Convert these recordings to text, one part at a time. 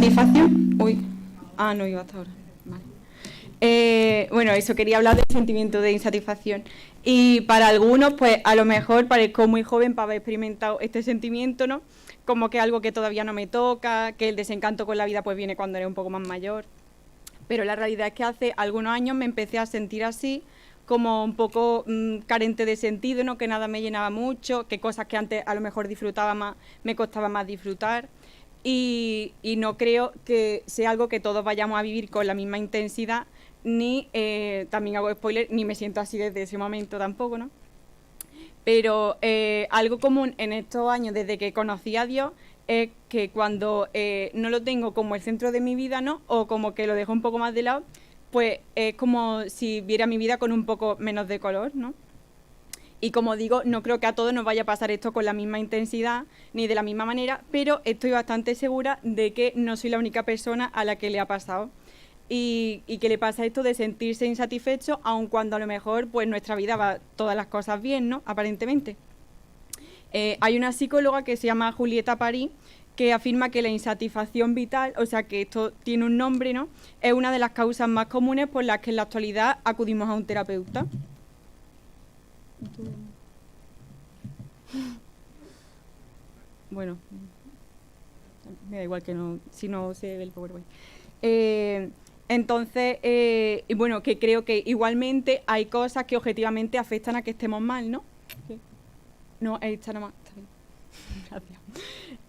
insatisfacción. Uy. Ah, no iba hasta ahora. Vale. Bueno, eso, quería hablar del sentimiento de insatisfacción. Y para algunos, pues a lo mejor parezco muy joven para haber experimentado este sentimiento, ¿no? Como que algo que todavía no me toca, que el desencanto con la vida pues viene cuando eres un poco más mayor. Pero la realidad es que hace algunos años me empecé a sentir así, como un poco carente de sentido, ¿no? Que nada me llenaba mucho, que cosas que antes a lo mejor disfrutaba más, me costaba más disfrutar. Y no creo que sea algo que todos vayamos a vivir con la misma intensidad, ni, también hago spoiler, ni me siento así desde ese momento tampoco, ¿no? Pero algo común en estos años, desde que conocí a Dios, es que cuando no lo tengo como el centro de mi vida, ¿no? O como que lo dejo un poco más de lado, pues es como si viera mi vida con un poco menos de color, ¿no? Y como digo, no creo que a todos nos vaya a pasar esto con la misma intensidad ni de la misma manera, pero estoy bastante segura de que no soy la única persona a la que le ha pasado. Y que le pasa esto de sentirse insatisfecho, aun cuando a lo mejor pues nuestra vida va todas las cosas bien, ¿no? Aparentemente. Hay una psicóloga que se llama Julieta París, que afirma que la insatisfacción vital, o sea que esto tiene un nombre, ¿no? Es una de las causas más comunes por las que en la actualidad acudimos a un terapeuta. Bueno, me da igual que no, si no se ve el PowerPoint. Entonces, bueno, que creo que igualmente hay cosas que objetivamente afectan a que estemos mal, ¿no? ¿Qué? No, esta nomás, está bien. Gracias.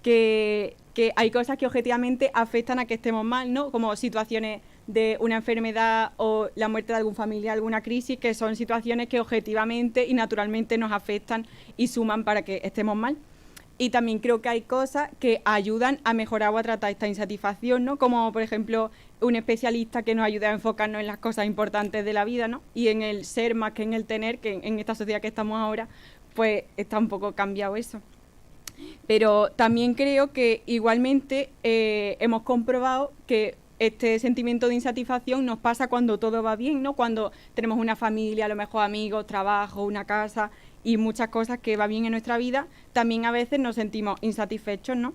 Que hay cosas que objetivamente afectan a que estemos mal, ¿no? Como situaciones de una enfermedad o la muerte de algún familiar, alguna crisis, que son situaciones que objetivamente y naturalmente nos afectan y suman para que estemos mal. Y también creo que hay cosas que ayudan a mejorar o a tratar esta insatisfacción, ¿no? Como, por ejemplo, un especialista que nos ayude a enfocarnos en las cosas importantes de la vida, ¿no? Y en el ser más que en el tener, que en esta sociedad que estamos ahora, pues está un poco cambiado eso. Pero también creo que igualmente hemos comprobado que este sentimiento de insatisfacción nos pasa cuando todo va bien, ¿no? Cuando tenemos una familia, a lo mejor amigos, trabajo, una casa y muchas cosas que va bien en nuestra vida, también a veces nos sentimos insatisfechos, ¿no?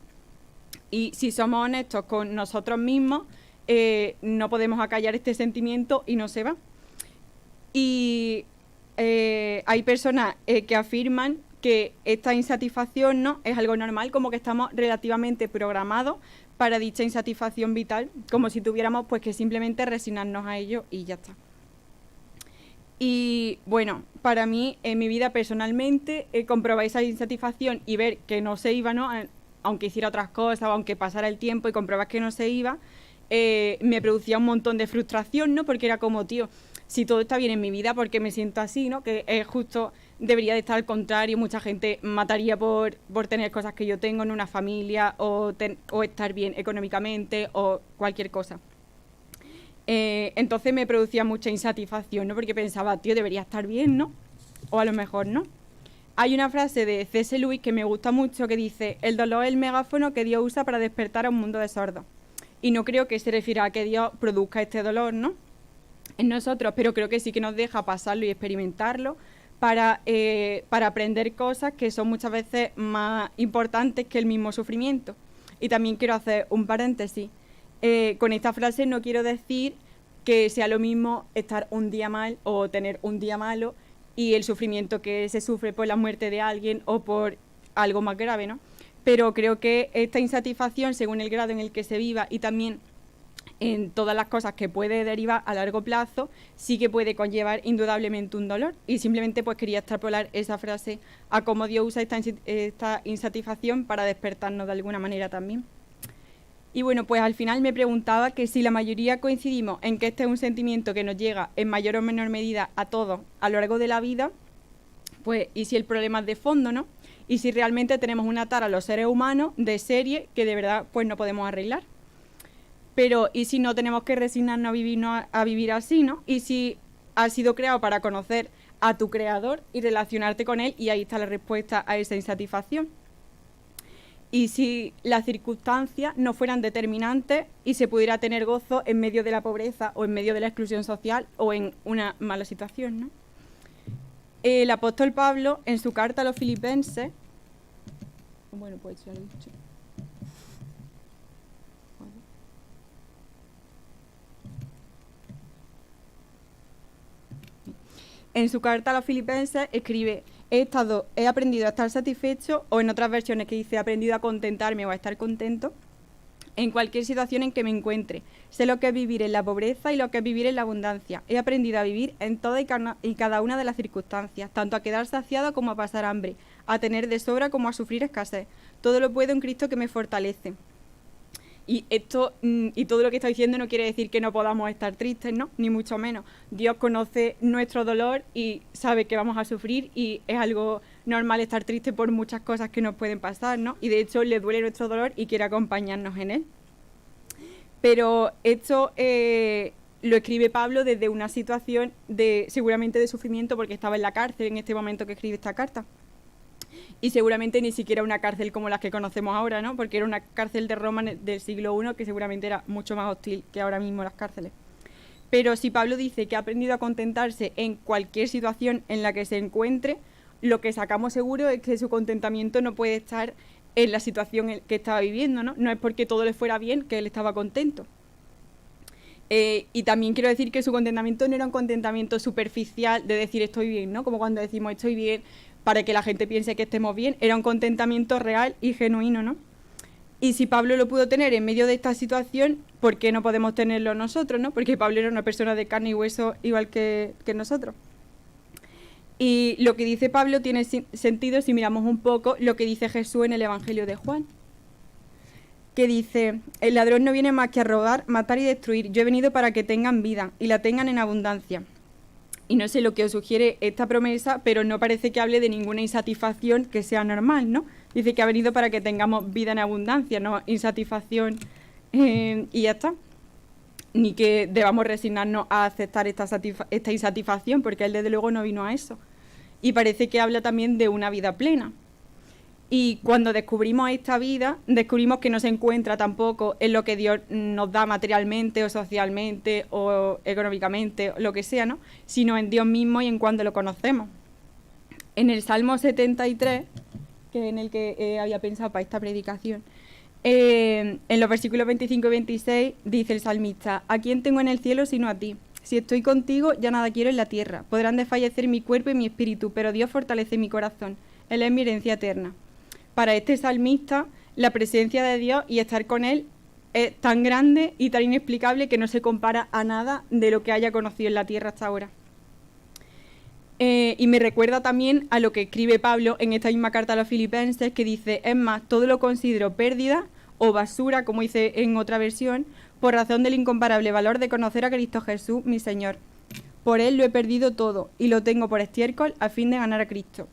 Y si somos honestos con nosotros mismos, no podemos acallar este sentimiento y no se va. Y hay personas que afirman que esta insatisfacción no es algo normal, como que estamos relativamente programados para dicha insatisfacción vital, como si tuviéramos pues que simplemente resignarnos a ello y ya está. Y bueno, para mí, en mi vida personalmente, comprobar esa insatisfacción y ver que no se iba, ¿no? Aunque hiciera otras cosas o aunque pasara el tiempo y comprobar que no se iba, me producía un montón de frustración, ¿no? Porque era como, tío, si todo está bien en mi vida, ¿por qué me siento así, ¿no? Que es justo, debería de estar al contrario, mucha gente mataría por tener cosas que yo tengo en una familia o estar bien económicamente o cualquier cosa. Entonces me producía mucha insatisfacción, ¿no? Porque pensaba, tío, debería estar bien, ¿no? O a lo mejor no. Hay una frase de C.S. Lewis que me gusta mucho que dice: el dolor es el megáfono que Dios usa para despertar a un mundo de sordos. Y no creo que se refiera a que Dios produzca este dolor, ¿no? En nosotros, pero creo que sí que nos deja pasarlo y experimentarlo para aprender cosas que son muchas veces más importantes que el mismo sufrimiento. Y también quiero hacer un paréntesis. Con esta frase no quiero decir que sea lo mismo estar un día mal o tener un día malo y el sufrimiento que se sufre por la muerte de alguien o por algo más grave, ¿no? Pero creo que esta insatisfacción, según el grado en el que se viva y también en todas las cosas que puede derivar a largo plazo, sí que puede conllevar indudablemente un dolor. Y simplemente pues quería extrapolar esa frase a cómo Dios usa esta insatisfacción para despertarnos de alguna manera también. Y bueno, pues al final me preguntaba que si la mayoría coincidimos en que este es un sentimiento que nos llega en mayor o menor medida a todos a lo largo de la vida, pues y si el problema es de fondo, ¿no? Y si realmente tenemos una tara a los seres humanos de serie que de verdad pues no podemos arreglar. Pero ¿y si no tenemos que resignarnos a vivir así, ¿no? Y si has sido creado para conocer a tu creador y relacionarte con él, y ahí está la respuesta a esa insatisfacción. Y si las circunstancias no fueran determinantes y se pudiera tener gozo en medio de la pobreza o en medio de la exclusión social o en una mala situación, ¿no? El apóstol Pablo, en su carta a los filipenses, bueno, pues ya lo he dicho. En su carta a los filipenses escribe: he aprendido a estar satisfecho, o en otras versiones que dice he aprendido a contentarme o a estar contento en cualquier situación en que me encuentre. Sé lo que es vivir en la pobreza y lo que es vivir en la abundancia. He aprendido a vivir en toda y cada una de las circunstancias, tanto a quedar saciado como a pasar hambre, a tener de sobra como a sufrir escasez. Todo lo puedo en Cristo que me fortalece. Y esto y todo lo que estoy diciendo no quiere decir que no podamos estar tristes, ¿no? Ni mucho menos. Dios conoce nuestro dolor y sabe que vamos a sufrir, y es algo normal estar triste por muchas cosas que nos pueden pasar, ¿no? Y de hecho le duele nuestro dolor y quiere acompañarnos en él. Pero esto lo escribe Pablo desde una situación seguramente de sufrimiento, porque estaba en la cárcel en este momento que escribe esta carta. Y seguramente ni siquiera una cárcel como las que conocemos ahora, ¿no? Porque era una cárcel de Roma del siglo I que seguramente era mucho más hostil que ahora mismo las cárceles. Pero si Pablo dice que ha aprendido a contentarse en cualquier situación en la que se encuentre, lo que sacamos seguro es que su contentamiento no puede estar en la situación que estaba viviendo, ¿no? No es porque todo le fuera bien que él estaba contento. Y también quiero decir que su contentamiento no era un contentamiento superficial de decir estoy bien, ¿no? Como cuando decimos estoy bien para que la gente piense que estemos bien. Era un contentamiento real y genuino, ¿no? Y si Pablo lo pudo tener en medio de esta situación, ¿por qué no podemos tenerlo nosotros, no? Porque Pablo era una persona de carne y hueso igual que nosotros. Y lo que dice Pablo tiene sentido si miramos un poco lo que dice Jesús en el Evangelio de Juan, que dice: el ladrón no viene más que a robar, matar y destruir. Yo he venido para que tengan vida y la tengan en abundancia. Y no sé lo que os sugiere esta promesa, pero no parece que hable de ninguna insatisfacción que sea normal, ¿no? Dice que ha venido para que tengamos vida en abundancia, no insatisfacción y ya está. Ni que debamos resignarnos a aceptar esta insatisfacción, porque él desde luego no vino a eso. Y parece que habla también de una vida plena. Y cuando descubrimos esta vida, descubrimos que no se encuentra tampoco en lo que Dios nos da materialmente o socialmente o económicamente, o lo que sea, ¿no? Sino en Dios mismo y en cuando lo conocemos. En el Salmo 73, que es en el que había pensado para esta predicación, en los versículos 25 y 26 dice el salmista: ¿a quién tengo en el cielo sino a ti? Si estoy contigo, ya nada quiero en la tierra. Podrán desfallecer mi cuerpo y mi espíritu, pero Dios fortalece mi corazón. Él es mi herencia eterna. Para este salmista, la presencia de Dios y estar con Él es tan grande y tan inexplicable que no se compara a nada de lo que haya conocido en la tierra hasta ahora. Y me recuerda también a lo que escribe Pablo en esta misma carta a los filipenses, que dice: es más, todo lo considero pérdida o basura, como dice en otra versión, por razón del incomparable valor de conocer a Cristo Jesús, mi Señor. Por Él lo he perdido todo y lo tengo por estiércol a fin de ganar a Cristo.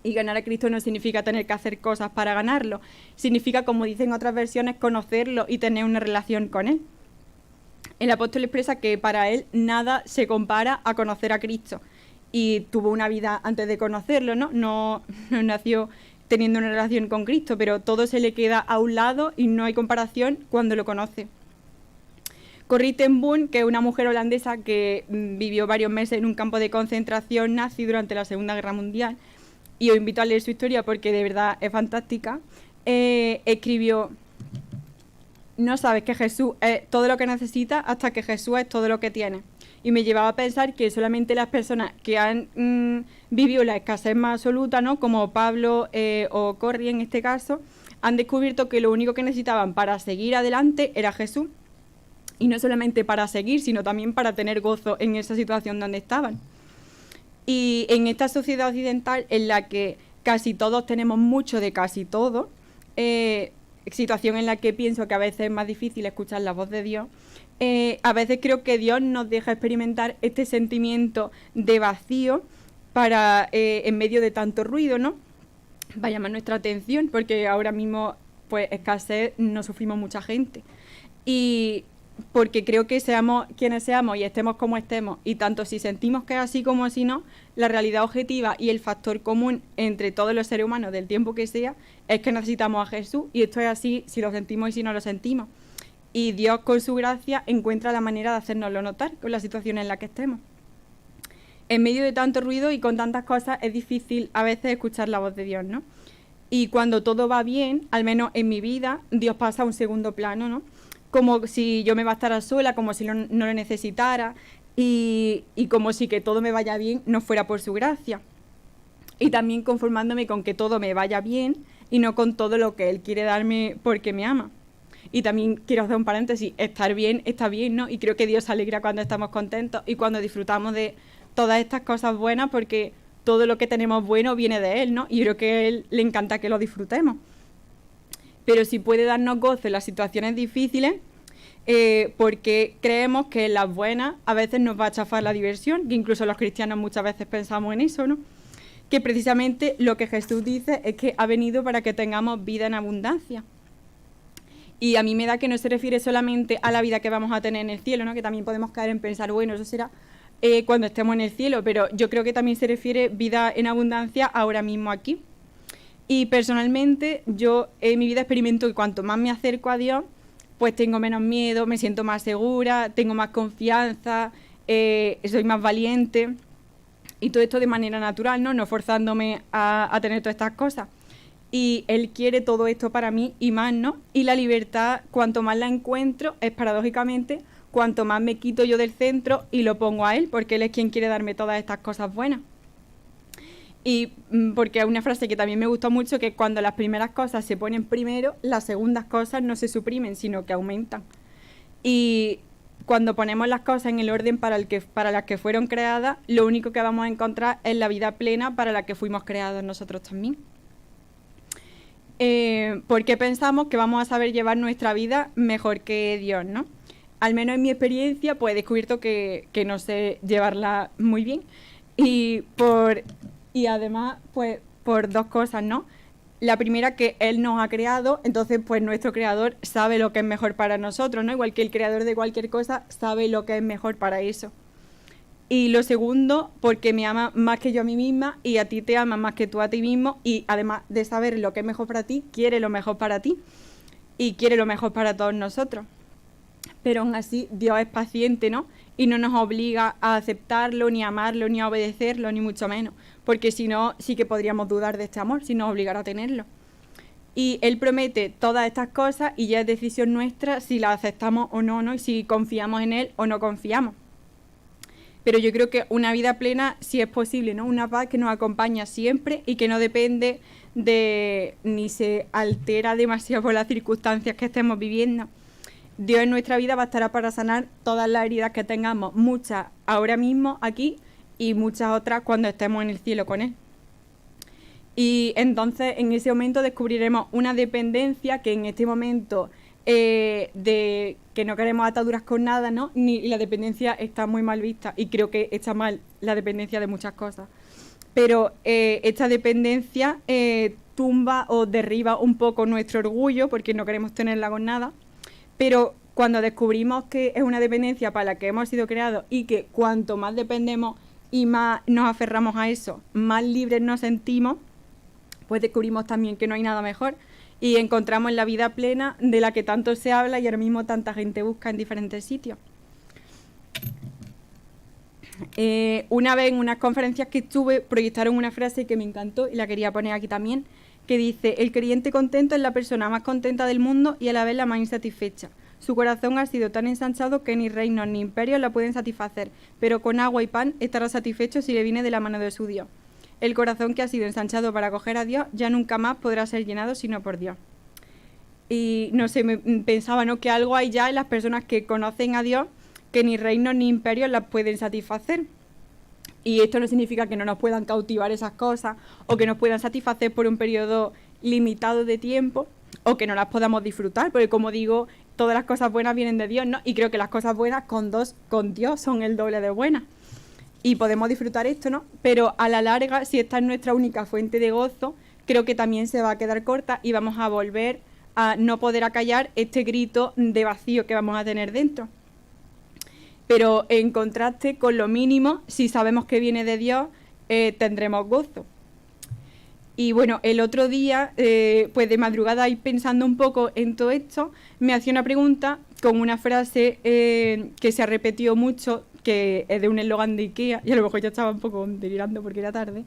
Y ganar a Cristo no significa tener que hacer cosas para ganarlo. Significa, como dicen otras versiones, conocerlo y tener una relación con Él. El apóstol expresa que para él nada se compara a conocer a Cristo. Y tuvo una vida antes de conocerlo, ¿no? No nació teniendo una relación con Cristo, pero todo se le queda a un lado y no hay comparación cuando lo conoce. Corrie ten Boom, que es una mujer holandesa que vivió varios meses en un campo de concentración nazi durante la Segunda Guerra Mundial, y os invito a leer su historia porque de verdad es fantástica, escribió: no sabes que Jesús es todo lo que necesitas hasta que Jesús es todo lo que tienes. Y me llevaba a pensar que solamente las personas que han vivido la escasez más absoluta, ¿no?, como Pablo o Corrie en este caso, han descubierto que lo único que necesitaban para seguir adelante era Jesús. Y no solamente para seguir, sino también para tener gozo en esa situación donde estaban. Y en esta sociedad occidental en la que casi todos tenemos mucho de casi todo, situación en la que pienso que a veces es más difícil escuchar la voz de Dios, a veces creo que Dios nos deja experimentar este sentimiento de vacío para, en medio de tanto ruido, ¿no?, va a llamar nuestra atención, porque ahora mismo, pues, escasez no sufrimos mucha gente. Y porque creo que seamos quienes seamos y estemos como estemos, y tanto si sentimos que es así como si no, la realidad objetiva y el factor común entre todos los seres humanos del tiempo que sea es que necesitamos a Jesús, y esto es así si lo sentimos y si no lo sentimos. Y Dios, con su gracia, encuentra la manera de hacérnoslo notar con la situación en la que estemos. En medio de tanto ruido y con tantas cosas es difícil a veces escuchar la voz de Dios, ¿no? Y cuando todo va bien, al menos en mi vida, Dios pasa a un segundo plano, ¿no? Como si yo me bastara sola, como si no lo necesitara. y como si que todo me vaya bien no fuera por su gracia. Y también conformándome con que todo me vaya bien y no con todo lo que Él quiere darme porque me ama. Y también quiero hacer un paréntesis, estar bien está bien, ¿no? Y creo que Dios se alegra cuando estamos contentos y cuando disfrutamos de todas estas cosas buenas, porque todo lo que tenemos bueno viene de Él, ¿no? Y creo que a Él le encanta que lo disfrutemos. Pero si puede darnos gozo en las situaciones difíciles, porque creemos que en las buenas a veces nos va a chafar la diversión, que incluso los cristianos muchas veces pensamos en eso, ¿no? Que precisamente lo que Jesús dice es que ha venido para que tengamos vida en abundancia. Y a mí me da que no se refiere solamente a la vida que vamos a tener en el cielo, ¿no? Que también podemos caer en pensar, bueno, eso será cuando estemos en el cielo, pero yo creo que también se refiere vida en abundancia ahora mismo aquí. Y personalmente yo en mi vida experimento que cuanto más me acerco a Dios, pues tengo menos miedo, me siento más segura, tengo más confianza, soy más valiente. Y todo esto de manera natural, ¿no? No forzándome a tener todas estas cosas. Y Él quiere todo esto para mí y más, ¿no? Y la libertad, cuanto más la encuentro, es paradójicamente, cuanto más me quito yo del centro y lo pongo a Él, porque Él es quien quiere darme todas estas cosas buenas. Y porque es una frase que también me gustó mucho, que cuando las primeras cosas se ponen primero, las segundas cosas no se suprimen, sino que aumentan. Y cuando ponemos las cosas en el orden para las que fueron creadas, lo único que vamos a encontrar es la vida plena para la que fuimos creados nosotros también. Porque pensamos que vamos a saber llevar nuestra vida mejor que Dios, ¿no? Al menos en mi experiencia, pues he descubierto que no sé llevarla muy bien. Y además, pues por dos cosas, ¿no? La primera, que Él nos ha creado, entonces pues nuestro creador sabe lo que es mejor para nosotros, ¿no? Igual que el creador de cualquier cosa sabe lo que es mejor para eso. Y lo segundo, porque me ama más que yo a mí misma y a ti te ama más que tú a ti mismo, y además de saber lo que es mejor para ti, quiere lo mejor para ti y quiere lo mejor para todos nosotros. Pero aún así Dios es paciente, ¿no? Y no nos obliga a aceptarlo, ni a amarlo, ni a obedecerlo, ni mucho menos, porque si no, sí que podríamos dudar de este amor, si nos obligara a tenerlo. Y Él promete todas estas cosas y ya es decisión nuestra si las aceptamos o no, ¿no? Y si confiamos en Él o no confiamos. Pero yo creo que una vida plena sí es posible, ¿no? Una paz que nos acompaña siempre y que no depende de ni se altera demasiado por las circunstancias que estemos viviendo. Dios en nuestra vida bastará para sanar todas las heridas que tengamos, muchas ahora mismo aquí y muchas otras cuando estemos en el cielo con Él. Y entonces en ese momento descubriremos una dependencia que en este momento de que no queremos ataduras con nada, ¿no? Y la dependencia está muy mal vista y creo que está mal la dependencia de muchas cosas. Pero esta dependencia tumba o derriba un poco nuestro orgullo porque no queremos tenerla con nada. Pero cuando descubrimos que es una dependencia para la que hemos sido creados y que cuanto más dependemos y más nos aferramos a eso, más libres nos sentimos, pues descubrimos también que no hay nada mejor y encontramos la vida plena de la que tanto se habla y ahora mismo tanta gente busca en diferentes sitios. Una vez en unas conferencias que estuve proyectaron una frase que me encantó y la quería poner aquí también, que dice: el creyente contento es la persona más contenta del mundo y a la vez la más insatisfecha. Su corazón ha sido tan ensanchado que ni reinos ni imperios la pueden satisfacer, pero con agua y pan estará satisfecho si le viene de la mano de su Dios. El corazón que ha sido ensanchado para acoger a Dios ya nunca más podrá ser llenado sino por Dios. Y no sé, pensaba, ¿no?, que algo hay ya en las personas que conocen a Dios que ni reinos ni imperios las pueden satisfacer. Y esto no significa que no nos puedan cautivar esas cosas o que nos puedan satisfacer por un periodo limitado de tiempo o que no las podamos disfrutar, porque como digo, todas las cosas buenas vienen de Dios, ¿no? Y creo que las cosas buenas con Dios son el doble de buenas. Y podemos disfrutar esto, ¿no? Pero a la larga, si esta es nuestra única fuente de gozo, creo que también se va a quedar corta y vamos a volver a no poder acallar este grito de vacío que vamos a tener dentro. Pero en contraste con lo mínimo, si sabemos que viene de Dios, tendremos gozo. Y bueno, el otro día, pues de madrugada y pensando un poco en todo esto, me hacía una pregunta con una frase que se ha repetido mucho, que es de un eslogan de IKEA, y a lo mejor ya estaba un poco delirando porque era tarde,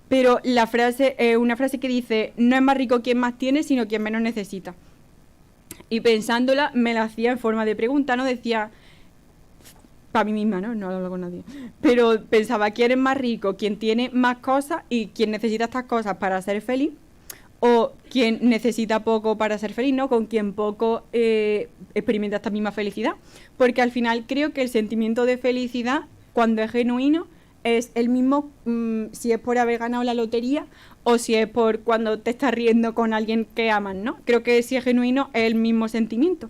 pero la frase es una frase que dice: no es más rico quien más tiene, sino quien menos necesita. Y pensándola, me la hacía en forma de pregunta, ¿no? Decía, para mí misma, ¿no? No hablo con nadie. Pero pensaba, ¿quién es más rico? ¿Quién tiene más cosas y quién necesita estas cosas para ser feliz? ¿O quién necesita poco para ser feliz, ¿no? Con quien poco experimenta esta misma felicidad. Porque al final creo que el sentimiento de felicidad, cuando es genuino, es el mismo si es por haber ganado la lotería o si es por cuando te estás riendo con alguien que amas, ¿no? Creo que si es genuino es el mismo sentimiento.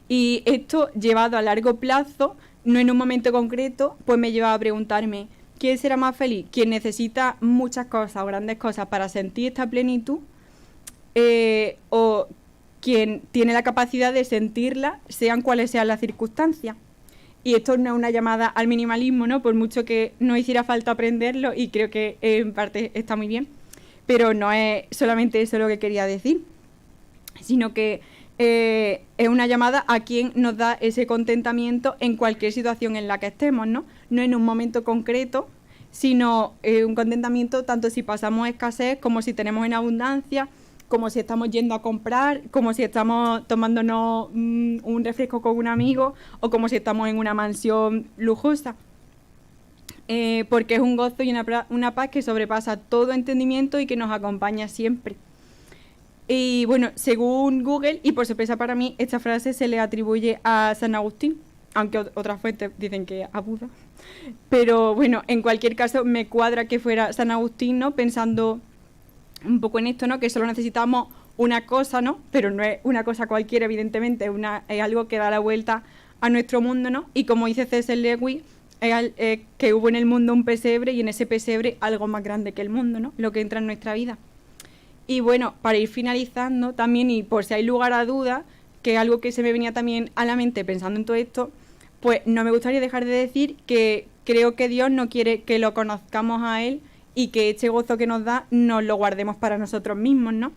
Y esto llevado a largo plazo, no en un momento concreto, pues me lleva a preguntarme, ¿quién será más feliz? ¿Quién necesita muchas cosas o grandes cosas para sentir esta plenitud? ¿O quien tiene la capacidad de sentirla, sean cuales sean las circunstancias? Y esto no es una llamada al minimalismo, ¿no? Por mucho que no hiciera falta aprenderlo, y creo que en parte está muy bien, pero no es solamente eso lo que quería decir, sino que es una llamada a quien nos da ese contentamiento en cualquier situación en la que estemos, ¿no? No en un momento concreto, sino un contentamiento tanto si pasamos escasez como si tenemos en abundancia, como si estamos yendo a comprar, como si estamos tomándonos un refresco con un amigo o como si estamos en una mansión lujosa. Porque es un gozo y una paz que sobrepasa todo entendimiento y que nos acompaña siempre. Y bueno, según Google, y por sorpresa para mí, esta frase se le atribuye a San Agustín, aunque otras fuentes dicen que a Buda. Pero bueno, en cualquier caso me cuadra que fuera San Agustín, ¿no? Pensando un poco en esto, ¿no? Que solo necesitamos una cosa, ¿no? Pero no es una cosa cualquiera, evidentemente, es algo que da la vuelta a nuestro mundo, ¿no? Y como dice C.S. Lewis, es que hubo en el mundo un pesebre y en ese pesebre algo más grande que el mundo, ¿no? Lo que entra en nuestra vida. Y bueno, para ir finalizando también, y por si hay lugar a dudas, que algo que se me venía también a la mente pensando en todo esto, pues no me gustaría dejar de decir que creo que Dios no quiere que lo conozcamos a Él y que este gozo que nos da nos lo guardemos para nosotros mismos, ¿no?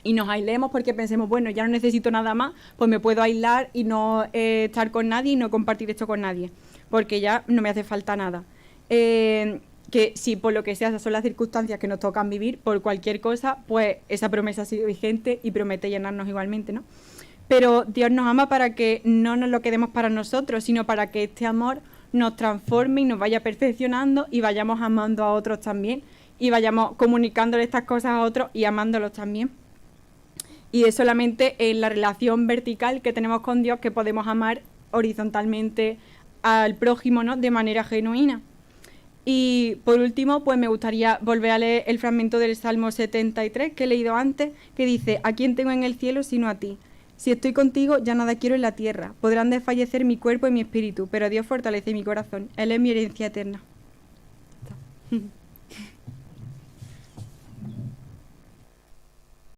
Y nos aislemos porque pensemos, bueno, ya no necesito nada más, pues me puedo aislar y no estar con nadie y no compartir esto con nadie, porque ya no me hace falta nada. Que si por lo que sea esas son las circunstancias que nos tocan vivir, por cualquier cosa, pues esa promesa sigue vigente y promete llenarnos igualmente, ¿no? Pero Dios nos ama para que no nos lo quedemos para nosotros, sino para que este amor nos transforme y nos vaya perfeccionando y vayamos amando a otros también y vayamos comunicándole estas cosas a otros y amándolos también. Y es solamente en la relación vertical que tenemos con Dios que podemos amar horizontalmente al prójimo, ¿no? De manera genuina. Y por último, pues me gustaría volver a leer el fragmento del Salmo 73 que he leído antes, que dice: ¿a quién tengo en el cielo sino a ti? Si estoy contigo, ya nada quiero en la tierra. Podrán desfallecer mi cuerpo y mi espíritu, pero Dios fortalece mi corazón. Él es mi herencia eterna.